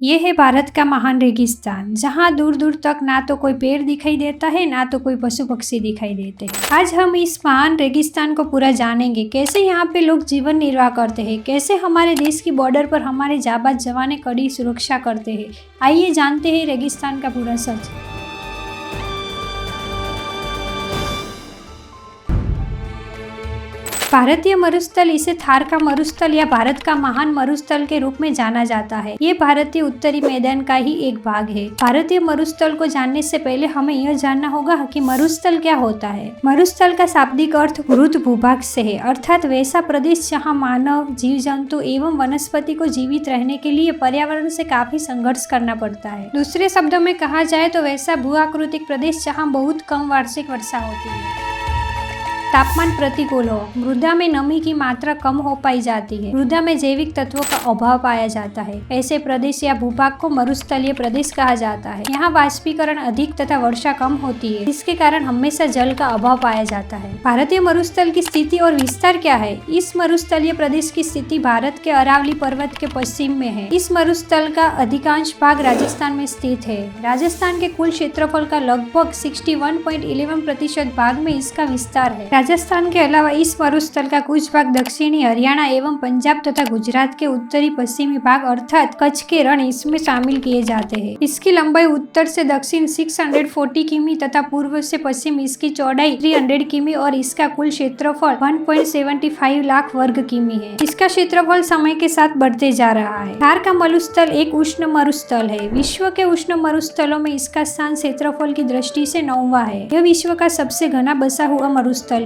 ये है भारत का महान रेगिस्तान, जहाँ दूर दूर तक ना तो कोई पेड़ दिखाई देता है ना तो कोई पशु पक्षी दिखाई देते हैं। आज हम इस महान रेगिस्तान को पूरा जानेंगे, कैसे यहाँ पे लोग जीवन निर्वाह करते हैं, कैसे हमारे देश की बॉर्डर पर हमारे जाबाज जवान कड़ी सुरक्षा करते हैं। आइए जानते हैं रेगिस्तान का पूरा सच। भारतीय मरुस्थल, इसे थार का मरुस्थल या भारत का महान मरुस्थल के रूप में जाना जाता है। ये भारतीय उत्तरी मैदान का ही एक भाग है। भारतीय मरुस्थल को जानने से पहले हमें यह जानना होगा कि मरुस्थल क्या होता है। मरुस्थल का शाब्दिक अर्थ मृत भूभाग से है, अर्थात वैसा प्रदेश जहाँ मानव, जीव जंतु एवं वनस्पति को जीवित रहने के लिए पर्यावरण से काफी संघर्ष करना पड़ता है। दूसरे शब्दों में कहा जाए तो वैसा भू-आकृतिक प्रदेश जहाँ बहुत कम वार्षिक वर्षा होती है। तापमान प्रतिकूल हो, मृदा में नमी की मात्रा कम हो पाई जाती है, मृदा में जैविक तत्वों का अभाव पाया जाता है। ऐसे प्रदेश या भूभाग को मरुस्थलीय प्रदेश कहा जाता है। यहाँ वाष्पीकरण अधिक तथा वर्षा कम होती है, जिसके कारण हमेशा जल का अभाव पाया जाता है। भारतीय मरुस्थल की स्थिति और विस्तार क्या है? इस मरुस्थलीय प्रदेश की स्थिति भारत के अरावली पर्वत के पश्चिम में है। इस मरुस्थल का अधिकांश भाग राजस्थान में स्थित है। राजस्थान के कुल क्षेत्रफल का लगभग 61.11% भाग में इसका विस्तार है। राजस्थान के अलावा इस मरुस्थल का कुछ भाग दक्षिणी हरियाणा एवं पंजाब तथा गुजरात के उत्तरी पश्चिमी भाग अर्थात कच्छ के रण इसमें शामिल किए जाते हैं। इसकी लंबाई उत्तर से दक्षिण 640 किमी तथा पूर्व से पश्चिम इसकी चौड़ाई 300 किमी और इसका कुल क्षेत्रफल 1.75 लाख वर्ग किमी है। इसका क्षेत्रफल समय के साथ बढ़ते जा रहा है। थार का मरुस्थल एक उष्ण मरुस्थल है। विश्व के उष्ण मरुस्थलों में इसका स्थान क्षेत्रफल की दृष्टि से 9वां है। यह विश्व का सबसे घना बसा हुआ मरुस्थल है।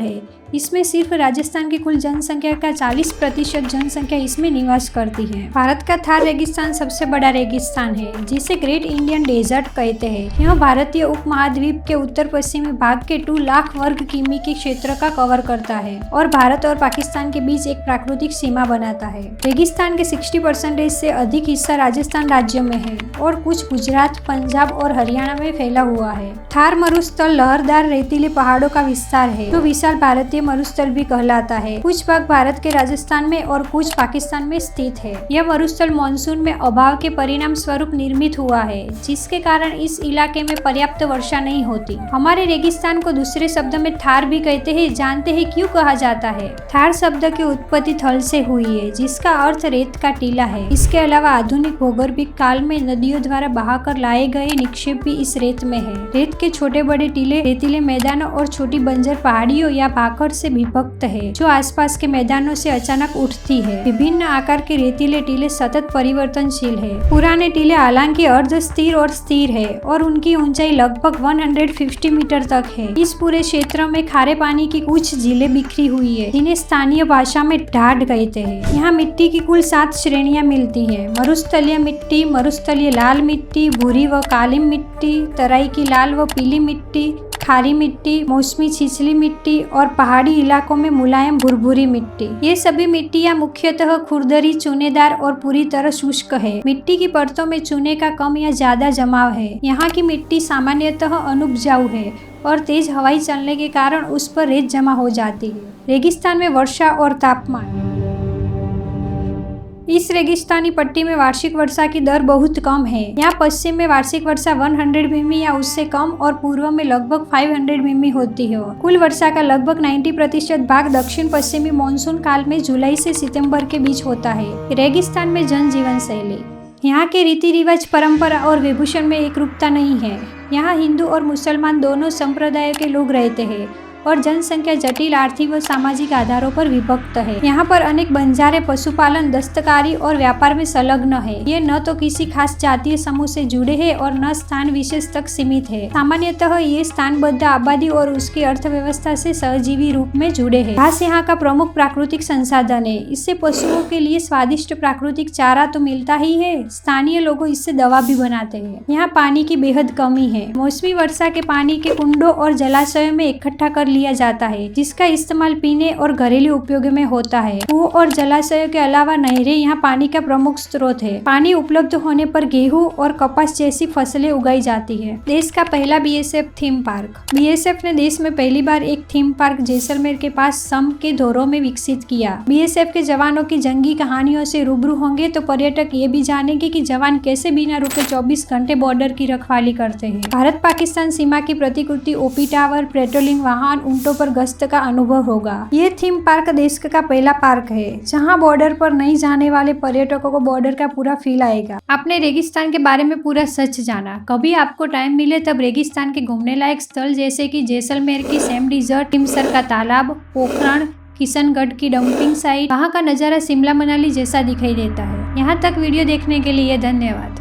इसमें सिर्फ राजस्थान की कुल जनसंख्या का 40% जनसंख्या इसमें निवास करती है। भारत का थार रेगिस्तान सबसे बड़ा रेगिस्तान है, जिसे ग्रेट इंडियन डेजर्ट कहते हैं। यह भारतीय उपमहाद्वीप के उत्तर पश्चिमी भाग के 2 लाख वर्ग किमी के क्षेत्र का कवर करता है और भारत और पाकिस्तान के बीच एक प्राकृतिक सीमा बनाता है। रेगिस्तान के 60% से अधिक हिस्सा राजस्थान राज्य में है और कुछ गुजरात, पंजाब और हरियाणा में फैला हुआ है। थार मरुस्थल लहरदार रेतीले पहाड़ों का विस्तार है, जो विशाल भारतीय मरुस्थल भी कहलाता है। कुछ भाग भारत के राजस्थान में और कुछ पाकिस्तान में स्थित है। यह मरुस्थल मानसून में अभाव के परिणाम स्वरूप निर्मित हुआ है, जिसके कारण इस इलाके में पर्याप्त वर्षा नहीं होती। हमारे रेगिस्तान को दूसरे शब्द में थार भी कहते हैं। जानते हैं क्यों कहा जाता है? थार शब्द की उत्पत्ति थल से हुई है, जिसका अर्थ रेत का टीला है। इसके अलावा आधुनिक भौगोलिक काल में नदियों द्वारा बहाकर लाए गए निक्षेप भी इस रेत में है। रेत के छोटे बड़े टीले रेतीले मैदानों और छोटी बंजर पहाड़ियों या भाकर से विभक्त है, जो आसपास के मैदानों से अचानक उठती है। विभिन्न आकार के रेतीले टीले सतत परिवर्तनशील है। पुराने टीले हालांकि अर्ध स्थिर और स्थिर है और उनकी ऊंचाई लगभग 150 मीटर तक है। इस पूरे क्षेत्र में खारे पानी की कुछ झीलें बिखरी हुई है, जिन्हें स्थानीय भाषा में ढाड कहते हैं। यहाँ मिट्टी की कुल 7 श्रेणियां मिलती है। मरुस्थलीय मिट्टी, मरुस्थलीय लाल मिट्टी, भूरी व काली मिट्टी, तराई की लाल व पीली मिट्टी, खारी मिट्टी, मौसमी छिछली मिट्टी और पहाड़ी इलाकों में मुलायम भुरभुरी मिट्टी। ये सभी मिट्टियाँ मुख्यतः खुरदरी, चूनेदार और पूरी तरह शुष्क है। मिट्टी की परतों में चूने का कम या ज्यादा जमाव है। यहाँ की मिट्टी सामान्यतः अनुपजाऊ है और तेज हवाई चलने के कारण उस पर रेत जमा हो जाती है। रेगिस्तान में वर्षा और तापमान। इस रेगिस्तानी पट्टी में वार्षिक वर्षा की दर बहुत कम है। यहाँ पश्चिम में वार्षिक वर्षा 100 मिमी या उससे कम और पूर्व में लगभग 500 मिमी होती है। कुल वर्षा का लगभग 90% भाग दक्षिण पश्चिमी मानसून काल में जुलाई से सितंबर के बीच होता है। रेगिस्तान में जनजीवन शैली। यहाँ के रीति रिवाज, परंपरा और विभूषण में एक रूपता नहीं है। यहाँ हिंदू और मुसलमान दोनों संप्रदायों के लोग रहते हैं और जनसंख्या जटिल आर्थिक व सामाजिक आधारों पर विभक्त है। यहाँ पर अनेक बंजारे पशुपालन, दस्तकारी और व्यापार में संलग्न है। ये न तो किसी खास जातीय समूह से जुड़े हैं और न स्थान विशेष तक सीमित है। सामान्यतः ये स्थानबद्ध आबादी और उसकी अर्थव्यवस्था से सहजीवी रूप में जुड़े हैं। घास यहाँ का प्रमुख प्राकृतिक संसाधन है। इससे पशुओं के लिए स्वादिष्ट प्राकृतिक चारा तो मिलता ही है, स्थानीय लोग इससे दवा भी बनाते हैं। यहाँ पानी की बेहद कमी है। मौसमी वर्षा के पानी के कुंडों और जलाशयों में इकट्ठा कर लिया जाता है, जिसका इस्तेमाल पीने और घरेलू उपयोग में होता है। कुओं और जलाशयों के अलावा नहरें यहाँ पानी का प्रमुख स्रोत है। पानी उपलब्ध होने पर गेहूं और कपास जैसी फसलें उगाई जाती है। देश का पहला बीएसएफ थीम पार्क। बीएसएफ ने देश में पहली बार एक थीम पार्क जैसलमेर के पास सम के धोरों में विकसित किया। बीएसएफ के जवानों की जंगी कहानियों से रूबरू होंगे तो पर्यटक ये भी जानेंगे कि जवान कैसे बिना रुके 24 घंटे बॉर्डर की रखवाली करते हैं। भारत पाकिस्तान सीमा की प्रतिकृति, ओपी टावर, पेट्रोलिंग वाहन, ऊंटों पर गश्त का अनुभव होगा। ये थीम पार्क देश का पहला पार्क है जहाँ बॉर्डर पर नहीं जाने वाले पर्यटकों को बॉर्डर का पूरा फील आएगा। आपने रेगिस्तान के बारे में पूरा सच जाना। कभी आपको टाइम मिले तब रेगिस्तान के घूमने लायक स्थल जैसे कि जैसलमेर की सैम डिजर्ट, टिमसर का तालाब, पोखरण, किशनगढ़ की डंपिंग साइट, वहाँ का नज़ारा शिमला मनाली जैसा दिखाई देता है। यहाँ तक वीडियो देखने के लिए धन्यवाद।